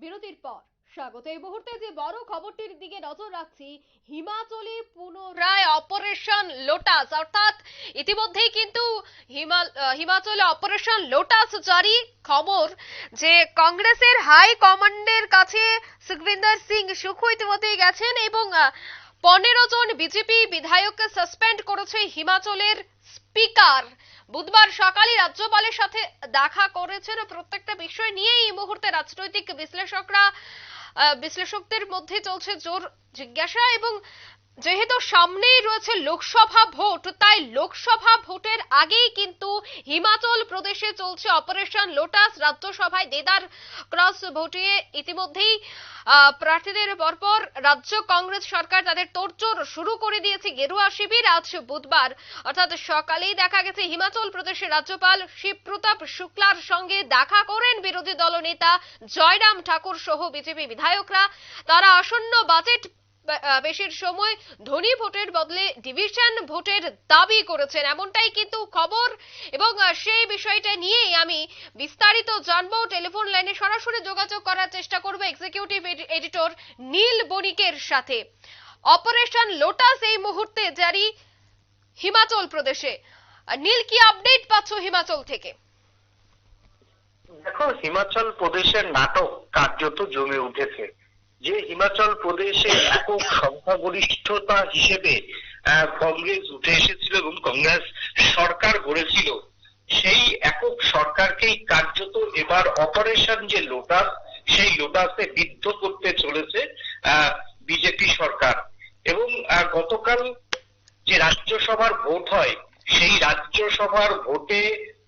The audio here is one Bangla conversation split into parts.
বিরতির পর স্বাগত। এই মুহূর্তে যে বড় খবরটির দিকে নজর রাখছি, হিমাচলে পুনরায় অপারেশন লোটাস, অর্থাৎ ইতিমধ্যেই কিন্তু হিমাচলে অপারেশন লোটাস জারি। খবর যে কংগ্রেসের হাই কমান্ডের কাছে সুখবিন্দর সিং সুখু ইতিমধ্যেই গেছেন এবং 15 জন বিজেপি বিধায়ককে সাসপেন্ড করেছে হিমাচলের স্পিকার। বুধবার সকালে রাজ্যপালের সাথে দেখা করেছেন। প্রত্যেকটা বিষয় নিয়ে এই মুহূর্তে রাজনৈতিক বিশ্লেষকদের মধ্যে চলছে জোর জিজ্ঞাসা। এবং যেহেতু সামনেই রয়েছে লোকসভা ভোট, তাই লোকসভা ভোটের আগেই কিন্তু হিমাচল প্রদেশে চলছে অপারেশন লোটাস। রাজ্যসভায় দেদার ক্রস ভোটে ইতিমধ্যেই প্রার্থীদের পরপর রাজ্য কংগ্রেস সরকার তাদের তোড়জোড় শুরু করে দিয়েছে। গেরুয়া শিবির আজ বুধবার অর্থাৎ সকালেই দেখা গেছে হিমাচল প্রদেশের রাজ্যপাল শিবপ্রতাপ শুক্লার সঙ্গে দেখা করেন বিরোধী দলনেতা জয়রাম ঠাকুর সহ বিজেপি বিধায়করা। তারা আসন্ন বাজেট বেশির সময় ধনী ভোটের বদলে ডিভিশন ভোটের দাবি করেছেন, এমনটাই কিন্তু খবর। এবং সেই বিষয়টা নিয়েই আমি বিস্তারিত জানবো। টেলিফোন লাইনে সরাসরি যোগাযোগ করার চেষ্টা করব এক্সিকিউটিভ এডিটর নীল বণিকের সাথে। অপারেশন লোটাস এই মুহূর্তে জারি হিমাচল প্রদেশে। নীল, কি আপডেট পাচ্ছ হিমাচল থেকে? দেখো, হিমাচল প্রদেশের নাটক কার্যত জমে উঠেছে। যে হিমাচল প্রদেশে একক সংখ্যাগরিষ্ঠতা হিসেবে কংগ্রেস উঠে এসেছিল এবং কংগ্রেস সরকার গড়েছিল, সেই একক সরকারকেই কার্যত এবার অপারেশন যে লোটাস, সেই লোটাসে বিদ্ধ করতে চলেছে বিজেপি সরকার। এবং গতকাল যে রাজ্যসভার ভোট হয়, সেই রাজ্যসভার ভোটে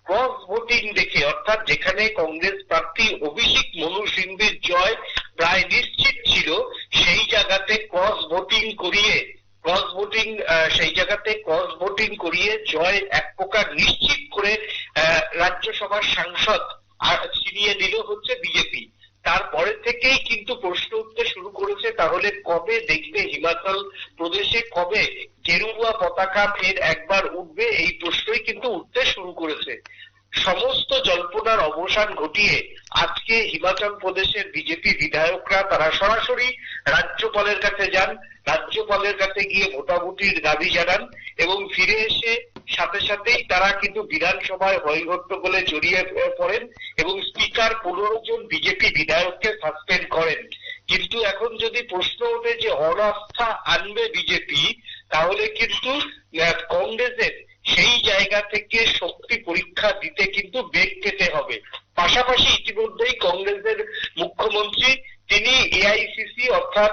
ক্রস ভোটিং দেখে, অর্থাৎ যেখানে কংগ্রেস প্রার্থী অভিষেক মনু সিংভির জয় প্রায় নিশ্চিত ছিল, সেই জায়গাতে ক্রস ভোটিং করিয়ে জয় এক প্রকার নিশ্চিত করে রাজ্যসভার সাংসদ ছিনিয়ে নিল হচ্ছে বিজেপি। তারপরে থেকেই কিন্তু প্রশ্ন উঠতে শুরু করেছে, তাহলে কবে দেখবে হিমাচল প্রদেশে, কবে গেরুয়া পতাকা ফের একবার উঠবে, এই প্রশ্নই কিন্তু উঠতে শুরু করেছে। সমস্ত জল্পনার অবসান ঘটিয়ে আজকে হিমাচল প্রদেশের বিজেপি বিধায়করা তারা সরাসরি রাজ্যপালের কাছে যান, রাজ্যপালের কাছে গিয়ে ভোটাভুটির দাবি জানান এবং ফিরে এসে সাথে সাথেই তারা কিন্তু বিধানসভায় হইহট্টগোলে জড়িয়ে পড়েন এবং স্পিকার 15 জন বিজেপি বিধায়ককে সাসপেন্ড করেন। কিন্তু এখন যদি প্রশ্ন ওঠে যে অনাস্থা আনবে বিজেপি, তাহলে কিন্তু কংগ্রেসের সেই জায়গা থেকে শক্তি পরীক্ষা দিতে কিন্তু বেগ পেতে হবে। পাশাপাশি ইতিমধ্যেই কংগ্রেসের মুখ্যমন্ত্রী তিনি এআইসিসি অর্থাৎ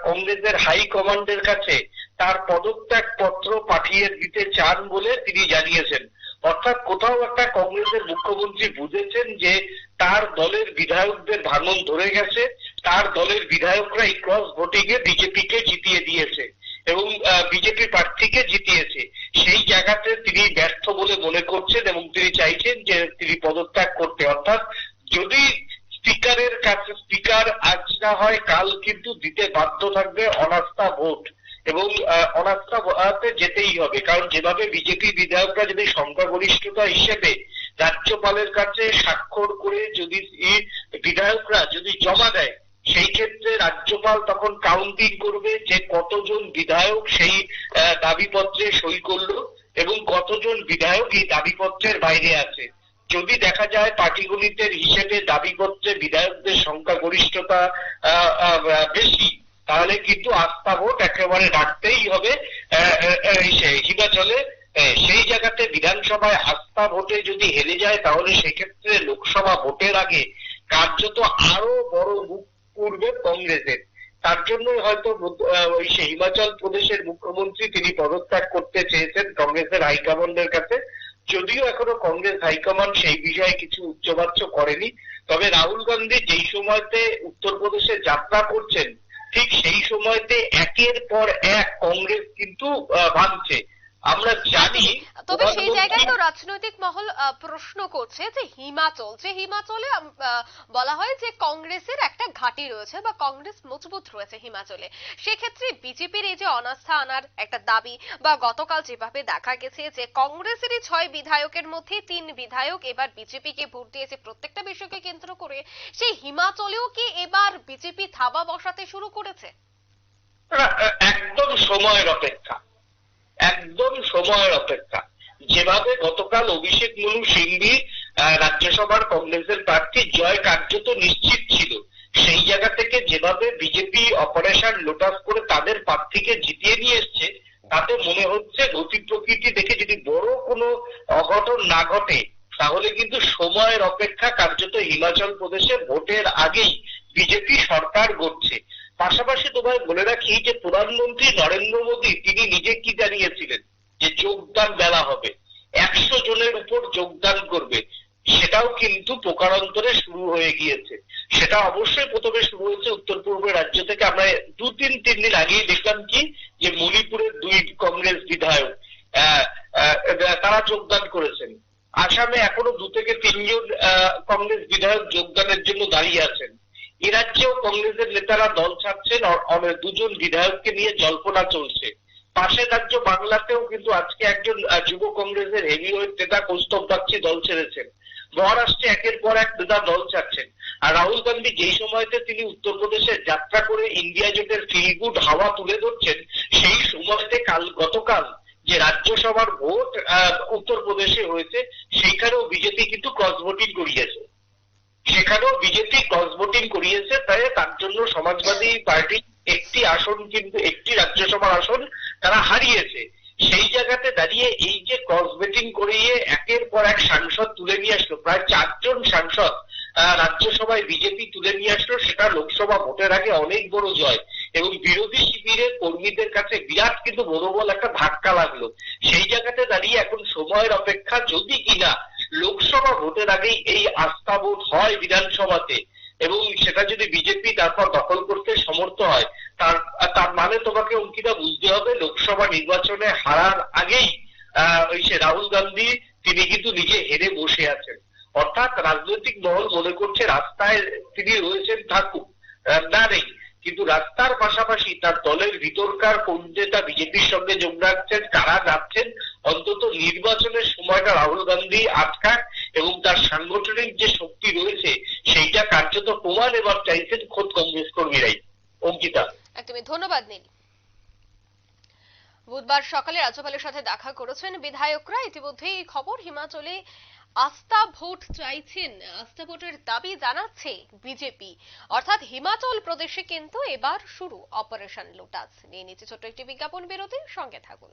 কংগ্রেসের হাই কমান্ডের কাছে তার পদত্যাগ পত্র পাঠিয়ে দিতে চান বলে তিনি জানিয়েছেন। অর্থাৎ কোথাও একটা কংগ্রেসের মুখ্যমন্ত্রী বুঝেছেন যে তার দলের বিধায়কদের ভাঙন ধরে গেছে, তার দলের বিধায়করা এই ক্রস ভোটিং এ বিজেপিকে জিতিয়ে দিয়েছে এবং বিজেপি প্রার্থীকে জিতিয়েছে। সেই জায়গাতে তিনি ব্যর্থ বলে মনে করছেন এবং তিনি চাইছেন যে তিনি পদত্যাগ করতে। অর্থাৎ যদি স্পিকারের কাছে, স্পিকার আজ না হয় কাল কিন্তু দিতে বাধ্য থাকবে অনাস্থা ভোট এবং অনাস্থা ভোটে যেতেই হবে। কারণ যেভাবে বিজেপি বিধায়করা যদি সংখ্যাগরিষ্ঠতা হিসেবে রাজ্যপালের কাছে স্বাক্ষর করে যদি বিধায়করা যদি জমা দেয়, সেই ক্ষেত্রে রাজ্যপাল তখন কাউন্টিং করবে যে কতজন বিধায়ক সেই দাবিপত্রে সই করলো এবং কতজন বিধায়ক এই দাবিপত্রের বাইরে আছে। যদি দেখা যায় পাটিগণিতের হিসেবে দাবিপত্রে বিধায়কদের সংখ্যাগরিষ্ঠতা বেশি, তাহলে কিন্তু আস্থা ভোট একেবারে রাখতেই হবে হিমাচলে। সেই জায়গাতে বিধানসভায় আস্থা ভোটে যদি হেরে যায়, তাহলে সেক্ষেত্রে লোকসভা ভোটের আগে কার্যত আরো বড় মুখ পূর্বে কংগ্রেসের। তার জন্যই হয়তো হিমাচল প্রদেশের মুখ্যমন্ত্রী তিনি পদত্যাগ করতে চেয়েছেন কংগ্রেসের হাইকমান্ডের কাছে। যদিও এখনো কংগ্রেস হাইকমান্ড সেই বিষয়ে কিছু উচ্চবাচ্য করেনি, তবে রাহুল গান্ধী যেই সময়তে উত্তরপ্রদেশে যাত্রা করছেন, ঠিক সেই সময়তে একের পর এক কংগ্রেস কিন্তু ভাঙছে। আমরা জানি তবে সেই জায়গায় তো প্রধানমন্ত্রী রাজনৈতিক মহল প্রশ্ন করছে যে হিমাচলে বলা হয় যে কংগ্রেসের একটা ঘাঁটি রয়েছে বা কংগ্রেস মজবুত রয়েছে হিমাচলে, সেক্ষেত্রে বিজেপির এই যে অনাস্থা আনার একটা দাবি বা গতকাল যেভাবে দেখা গেছে যে কংগ্রেসেরই 6 বিধায়কের মধ্যে 3 বিধায়ক এবার বিজেপিকে ভোট দিয়েছে প্রত্যেকটা বিষয়কে কেন্দ্র করে, সেই হিমাচলেও কি এবার বিজেপি থাবা বসাতে শুরু করেছে? একদম সময়ের অপেক্ষা, একদম সময়ের অপেক্ষা। যেভাবে গতকাল অভিষেক মনু সিংভি রাজ্যসভার কংগ্রেসের প্রার্থী জয় কার্যত নিশ্চিত ছিল, সেই জায়গা থেকে যেভাবে বিজেপি অপারেশন লোটাস করে তাদের প্রার্থীকে জিতিয়ে নিয়ে এসছে, তাতে মনে হচ্ছে গতি প্রকৃতি দেখে যদি বড় কোনো অঘটন না ঘটে তাহলে কিন্তু সময়ের অপেক্ষা। কার্যত হিমাচল প্রদেশে ভোটের আগেই বিজেপি সরকার গড়ছে। পাশাপাশি তোমায় বলে রাখি যে প্রধানমন্ত্রী নরেন্দ্র মোদী তিনি নিজে কি জানিয়েছিলেন যে যোগদান মেলা হবে, 100 জনের উপর যোগদান করবে, সেটাও কিন্তু প্রকারান্তরে শুরু হয়ে গিয়েছে। সেটা অবশ্যই প্রথমে শুরু হয়েছে উত্তর পূর্বের রাজ্য থেকে। আমরা 2-3 দিন আগেই দেখলাম কি যে মণিপুরের 2 কংগ্রেস বিধায়ক আহ, আহ, তারা যোগদান করেছেন। আসামে এখনো 2 থেকে 3 জন কংগ্রেস বিধায়ক যোগদানের জন্য দাঁড়িয়ে আছেন। এ রাজ্যেও কংগ্রেসের নেতারা দল ছাড়ছেন, 2 জন বিধায়ককে নিয়ে জল্পনা চলছে। পাশের রাজ্য বাংলাতেও কিন্তু আজকে একজন যুব কংগ্রেসের হেভিওয়েট নেতা কৌস্তব বাগচি দল ছেড়েছেন। মহারাষ্ট্রে একের পর এক নেতা দল ছাড়ছেন। আর রাহুল গান্ধী যেই সময়তে তিনি উত্তরপ্রদেশে যাত্রা করে ইন্ডিয়া জোটের ফিল গুড হাওয়া তুলে ধরছেন, সেই সময়তে গতকাল যে রাজ্যসভার ভোট উত্তরপ্রদেশে হয়েছে, সেইখানেও বিজেপি কিন্তু ক্রস ভোটিং করিয়েছে। সেখানেও বিজেপি ক্রস ভোটিং করিয়েছে, তাই তার জন্য সমাজবাদী পার্টি একটি রাজ্যসভার আসন তারা হারিয়েছে। সেই জায়গাতে দাঁড়িয়ে এই যে ক্রস ভোটিং করিয়ে একের পর এক সাংসদ তুলে নিয়ে আসলো, প্রায় 4 জন সাংসদ রাজ্যসভায় বিজেপি তুলে নিয়ে আসলো, সেটা লোকসভা ভোটের আগে অনেক বড় জয় এবং বিরোধী শিবিরের কর্মীদের কাছে বিরাট কিন্তু মনোবল একটা ধাক্কা লাগলো। সেই জায়গাতে দাঁড়িয়ে এখন সময়ের অপেক্ষা, যদি কিনা লোকসভা ভোটের আগেই এই আস্থা ভোট হয় বিধানসভাতে এবং সেটা যদি বিজেপি তারপর দখল করতে সমর্থ হয়, তার তার মানে তোমাকে অঙ্কিতা বুঝতে হবে লোকসভা নির্বাচনে হারার আগেই ওই সে রাহুল গান্ধী তিনি কিন্তু নিজে হেরে বসে আছেন। অর্থাৎ রাজনৈতিক মহল মনে করছে রাস্তায় তিনি রয়েছেন, থাকুক, না নেই, কিন্তু রাস্তার পাশাপাশি তার দলের ভিতরকার কোন নেতা বিজেপির সঙ্গে যোগ রাখছেন, কারা যাচ্ছেন, অন্তত নির্বাচনের সময়টা রাহুল গান্ধী আটকাক এবং তার সাংগঠনিক যে শক্তি রয়েছে সেইটা কার্যত প্রমাণ এবার চাইছেন খোদ কংগ্রেস কর্মীরাই। অঙ্কিতা, একদমই ধন্যবাদ নীল। বুধবার সকালে রাজ্যপালের সাথে দেখা করেছেন বিধায়করা। ইতিমধ্যেই এই খবর, হিমাচলে আস্থা ভোট চাইছেন, আস্থা ভোটের দাবি জানাচ্ছে বিজেপি। অর্থাৎ হিমাচল প্রদেশে কিন্তু এবার শুরু অপারেশন লোটাস। নিয়ে নিচ্ছে ছোট্ট একটি বিজ্ঞাপন বিরতি, সঙ্গে থাকুন।